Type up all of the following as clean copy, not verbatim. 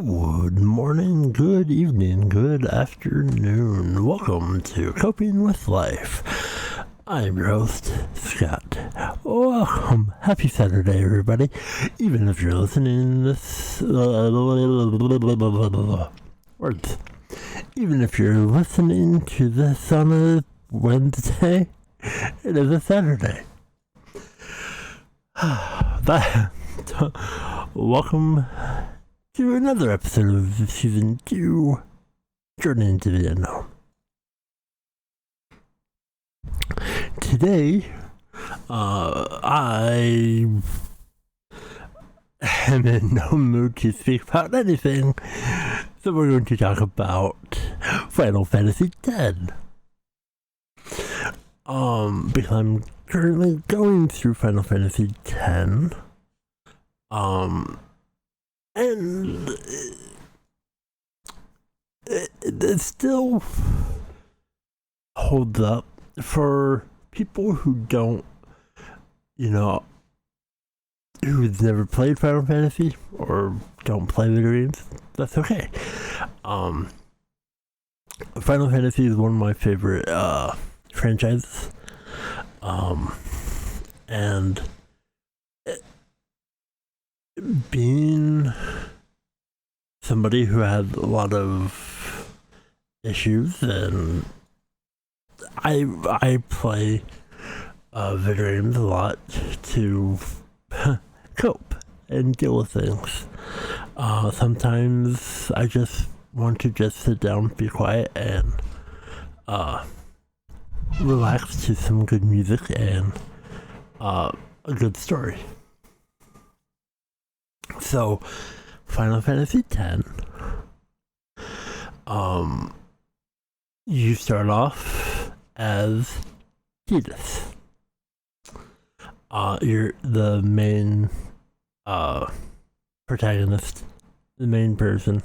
Good morning, good evening, good afternoon. Welcome to Coping with Life. I'm your host, Scott. Welcome. Happy Saturday, everybody. Even if you're listening this... words. Even if you're listening to this on a Wednesday, it is a Saturday. Welcome to another episode of Season 2, Journey into the Unknown. Today, I am in no mood to speak about anything, so we're going to talk about Final Fantasy X. Because I'm currently going through Final Fantasy X, and it still holds up for people who don't, who've never played Final Fantasy or don't play video games. That's okay. Final Fantasy is one of my favorite franchises, and being somebody who had a lot of issues, and I play video games a lot to cope and deal with things. Sometimes I just want to just sit down, be quiet, and relax to some good music and a good story. So, Final Fantasy X, you start off as Tidus. You're the main protagonist, the main person.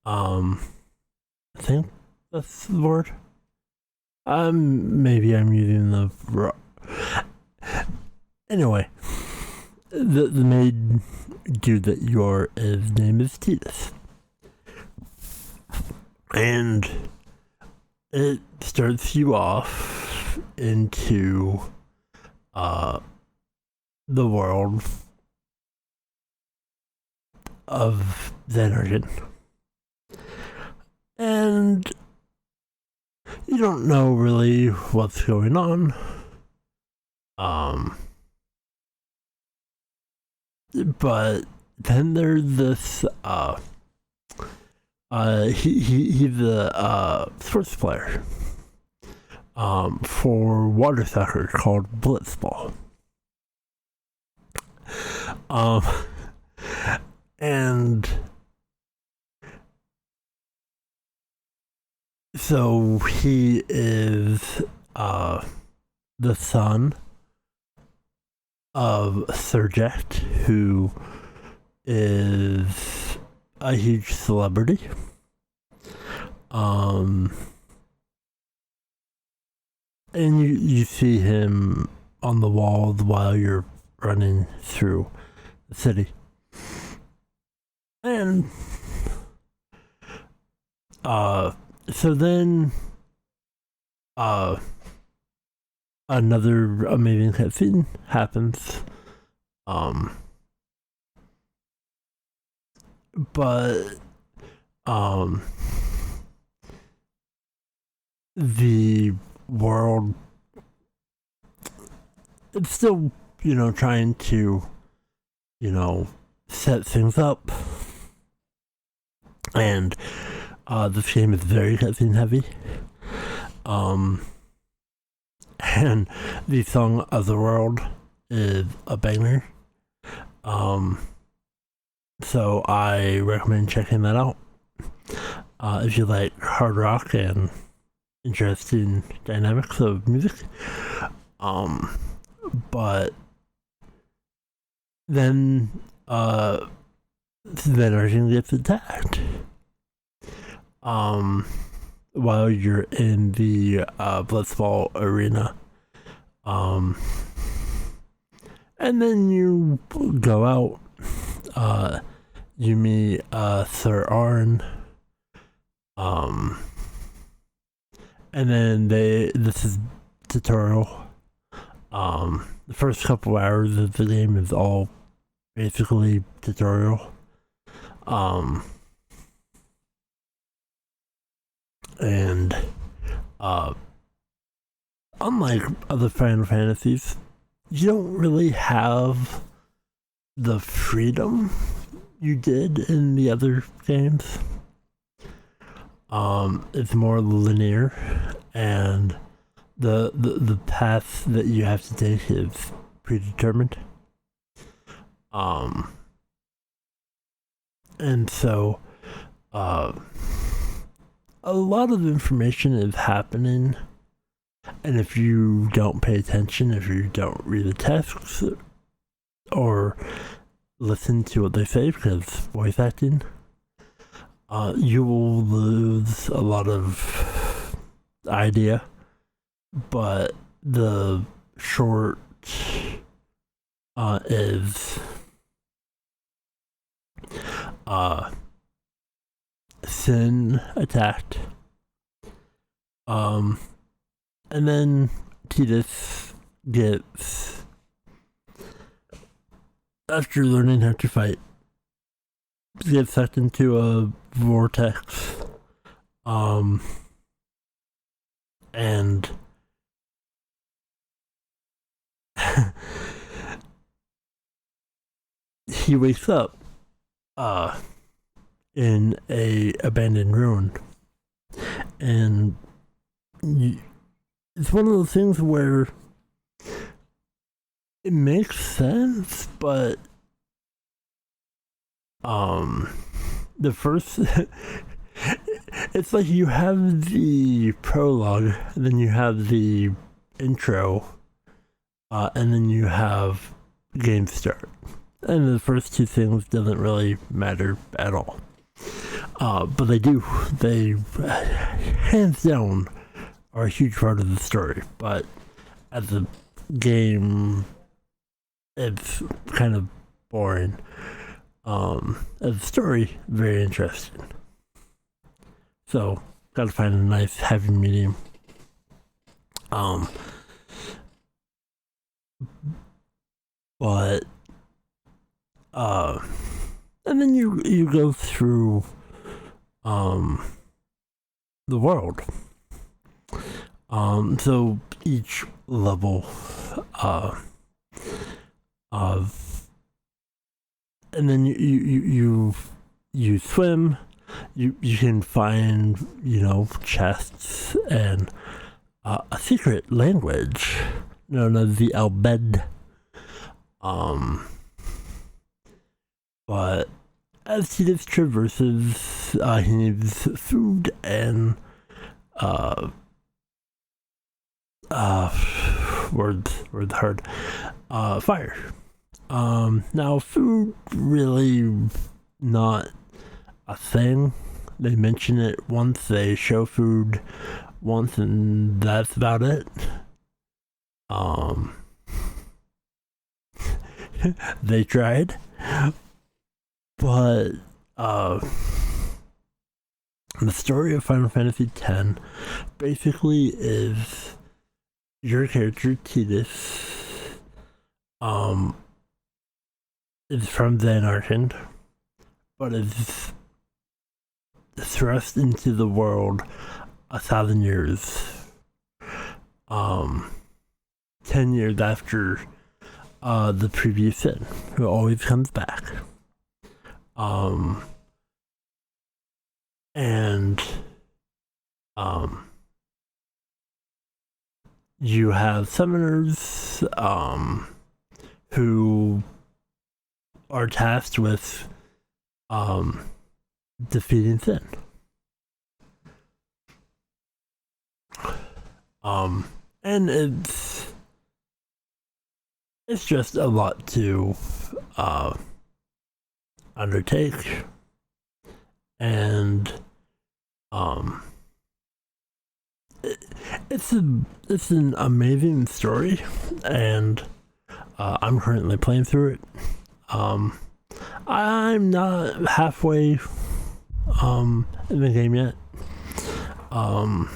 I think that's the word. Maybe I'm using the anyway. The main dude that his name is Tidus. And it starts you off into the world of Xenargen. And you don't know really what's going on. But then there's this he's a sports player for water soccer called Blitzball. And so he is the son of Surjet, who is a huge celebrity. And you see him on the walls while you're running through the city. And so then another amazing cutscene happens. But the world, it's still, trying to, set things up. And this game is very cutscene heavy. And the song of the world is a banger. So I recommend checking that out. If you like hard rock and interesting dynamics of music. But then Xenargen gets attacked. While you're in the Blitzball arena. And then you go out, you meet Sir Arn, and then this is tutorial. The first couple hours of the game is all basically tutorial. And unlike other Final Fantasies, you don't really have the freedom you did in the other games. It's more linear, and the path that you have to take is predetermined. And so a lot of information is happening, and if you don't pay attention, if you don't read the text or listen to what they say, because voice acting, you will lose a lot of idea. But the short is Sin attacked, and then Tidus gets, after learning how to fight, gets sucked into a vortex, and he wakes up in a abandoned ruin, and it's one of those things where it makes sense, but the first it's like you have the prologue, and then you have the intro, and then you have game start, and the first two things doesn't really matter at all, but they hands down are a huge part of the story. But as a game, it's kind of boring. As a story, very interesting. So, gotta find a nice happy medium. But and then you go through the world. So each level and then you swim. You can find, chests and a secret language known as the Albed. But as he just traverses, he needs food and words hard. Fire. Now food really not a thing. They mention it once, they show food once, and that's about it. They tried, but the story of Final Fantasy X basically is your character Tidus is from Zanarkand, but is thrust into the world 1,000 years, 10 years after the previous sin, who always comes back. And you have summoners who are tasked with defeating sin. And it's just a lot to undertake, and it's an amazing story, and I'm currently playing through it. I'm not halfway in the game yet. I'm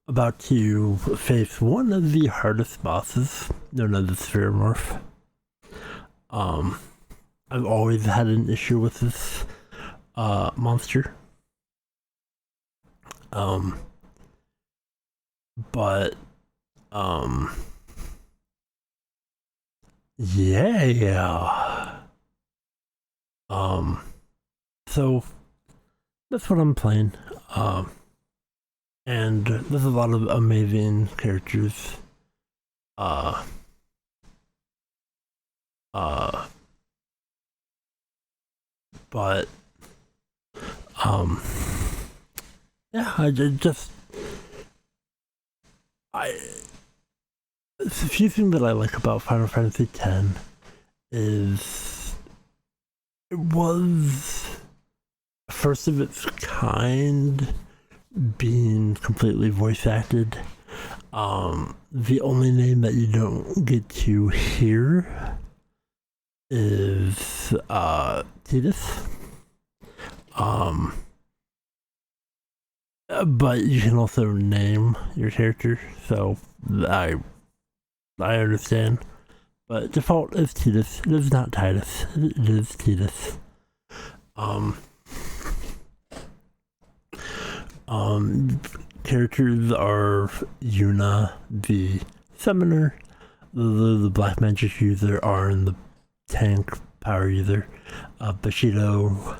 about to face one of the hardest bosses, known as the Spheromorph. I've always had an issue with this monster. But yeah. So that's what I'm playing. And there's a lot of amazing characters. But yeah, the few things that I like about Final Fantasy X is it was first of its kind, being completely voice acted. The only name that you don't get to hear is Tidus. But you can also name your character, so I understand. But default is Tidus. It is not Titus. It is Tidus. Characters are Yuna, the summoner, the black magic user, Arn, the tank power user, Bushido.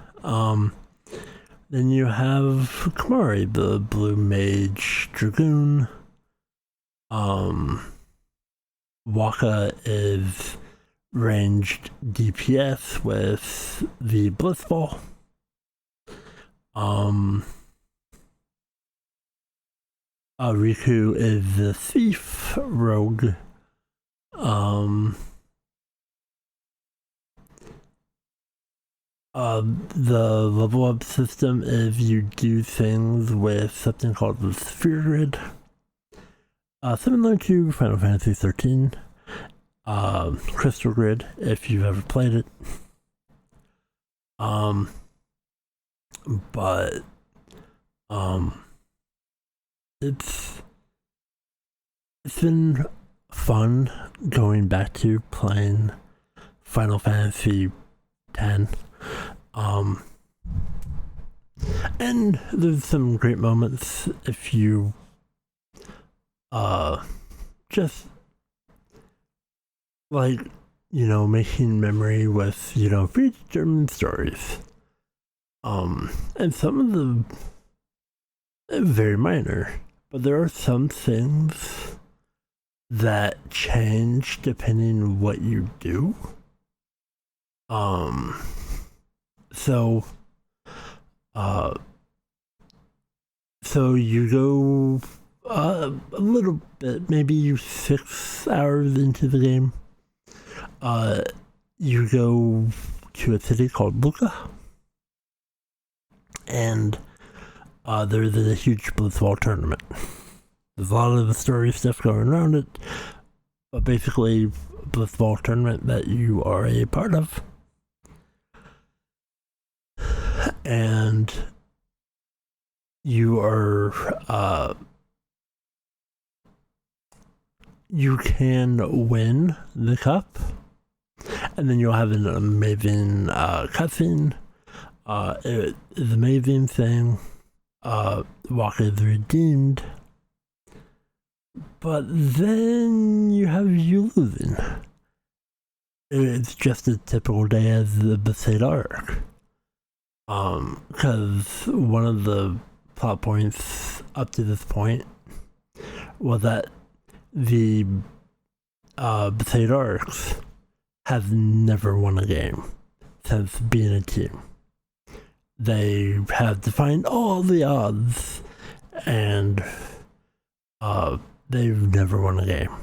Then you have Kamari, the blue mage dragoon. Waka is ranged DPS with the Blitzball. Riku is the thief rogue. The level up system is you do things with something called the Sphere Grid. Similar to Final Fantasy 13. Crystal Grid, if you've ever played it. But it's been fun going back to playing Final Fantasy X. And there's some great moments if you just like, making memory with, predetermined stories. And some of them very minor, but there are some things that change depending on what you do. So you go a little bit, maybe 6 hours into the game. You go to a city called Luca, and there's a huge Blitzball tournament. There's a lot of the story stuff going around it, but basically, Blitzball tournament that you are a part of. And you are, you can win the cup, and then you'll have an amazing cutscene. It is an amazing thing. Waka is redeemed, but then you have you losing. It's just a typical day as the Bethesda arc. Because one of the plot points up to this point was that the Bethesda arcs have never won a game since being a team. They have defined all the odds, and they've never won a game.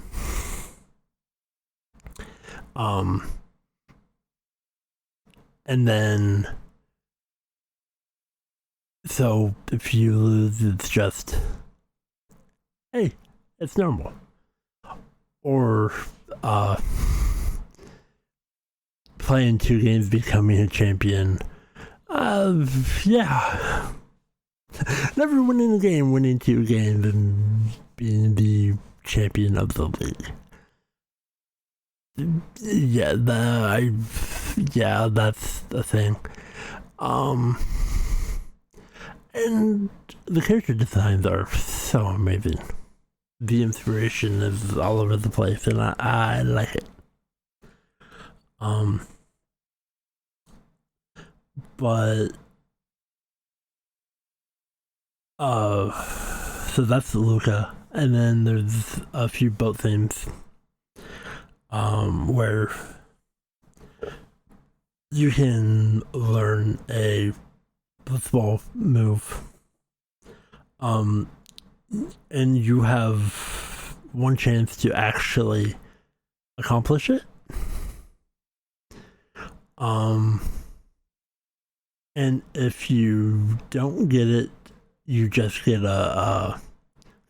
And then, so if you lose, it's just, hey, it's normal. Or playing 2 games, becoming a champion. Yeah. Never winning a game, winning 2 games, and being the champion of the league. Yeah, that's the thing. And the character designs are so amazing. The inspiration is all over the place, and I like it. But so that's Luca, and then there's a few boat themes, where you can learn a blitzball move, and you have one chance to actually accomplish it. And if you don't get it, you just get a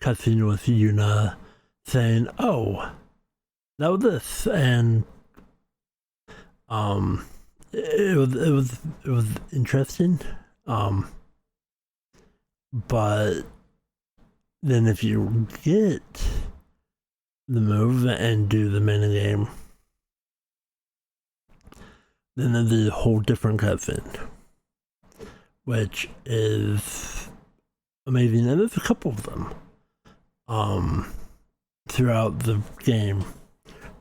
cutscene with Yuna saying, "Oh, that was this," and it was interesting. But then if you get the move and do the minigame, then there's a whole different cutscene, which is amazing, and there's a couple of them throughout the game.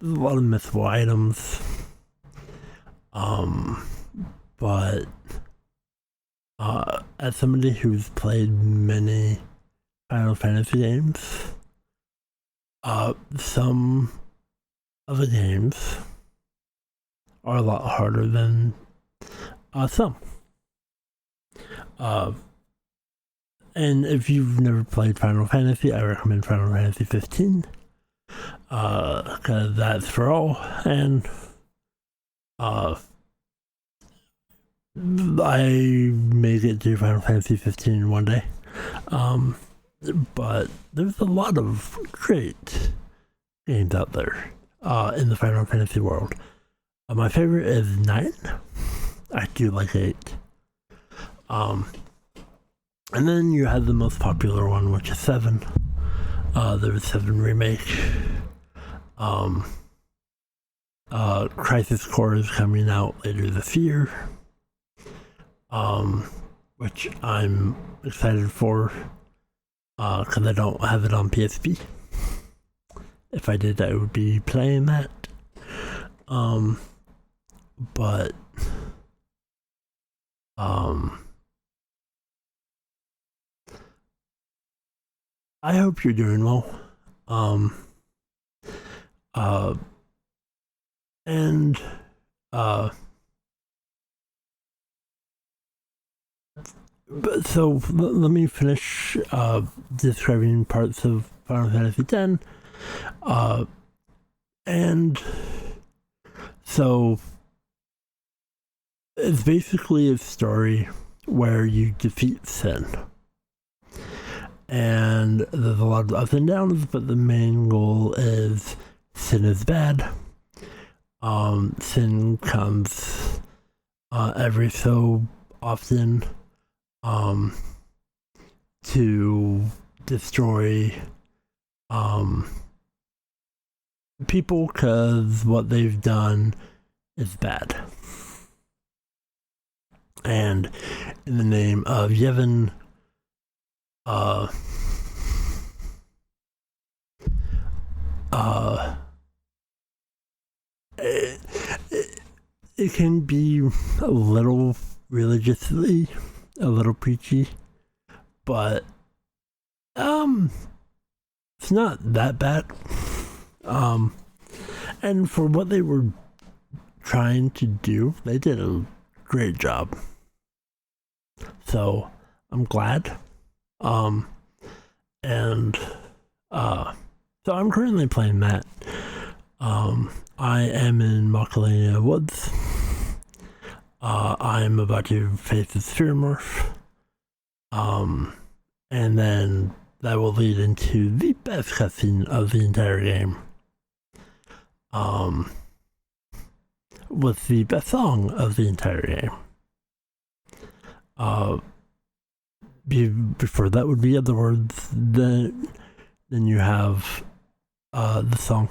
There's a lot of mythical items, but as somebody who's played many Final Fantasy games, some of the games are a lot harder than some. And if you've never played Final Fantasy, I recommend Final Fantasy 15, because that's for all, and I may get to Final Fantasy 15 one day, but there's a lot of great games out there in the Final Fantasy world. My favorite is 9. I do like 8. And then you have the most popular one, which is 7. There's 7 Remake. Crisis Core is coming out later this year, which I'm excited for, because I don't have it on PSP. If I did, I would be playing that. But I hope you're doing well. But so let me finish describing parts of Final Fantasy X. And so it's basically a story where you defeat sin. And there's a lot of ups and downs, but the main goal is sin is bad. Sin comes every so often to destroy people, because what they've done is bad. And in the name of Yevon, it can be a little religiously, a little preachy, but it's not that bad. And for what they were trying to do, they did a great job. So I'm glad. So I'm currently playing that. I am in Macalania Woods. I'm about to face the Sphere Morph. And then that will lead into the best cutscene of the entire game. was the best song of the entire game. Before that would be Other Words. Then you have the song.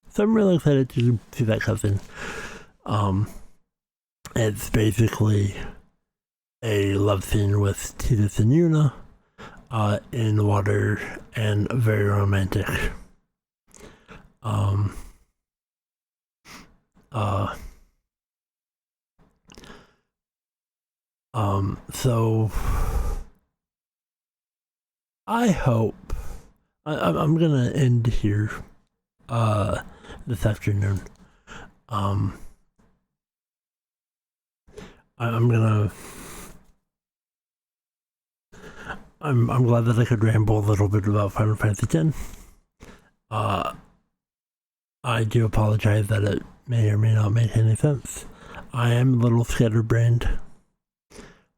So I'm really excited to see that cousin. It's basically a love scene with Tidus and Yuna in water, and very romantic. So I hope I'm gonna end here this afternoon. I'm glad that I could ramble a little bit about Final Fantasy X. I do apologize that it may or may not make any sense. I am a little scatterbrained.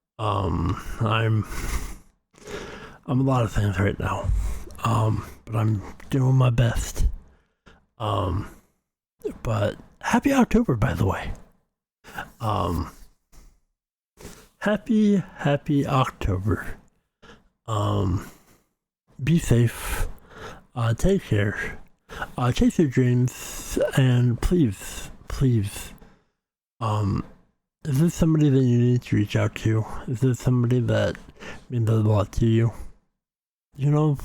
I'm a lot of things right now. But I'm doing my best. But happy October, by the way. Happy October. Be safe. Take care. Chase your dreams, and please, is this somebody that you need to reach out to? Is this somebody that means a lot to you? You know,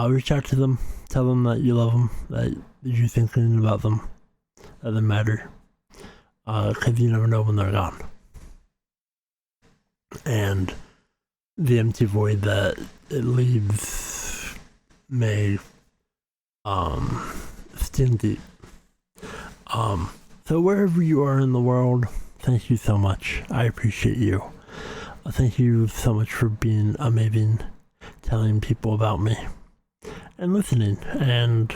reach out to them. Tell them that you love them, that you're thinking about them, that they matter. Because you never know when they're gone. And the empty void that it leaves may sting deep. So wherever you are in the world, thank you so much. I appreciate you. Thank you so much for being amazing, telling people about me, and listening, and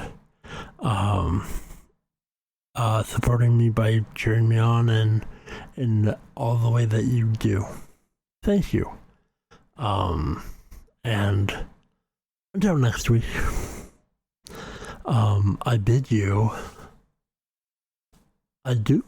supporting me by cheering me on, and in all the way that you do. Thank you. And until next week, I bid you adieu.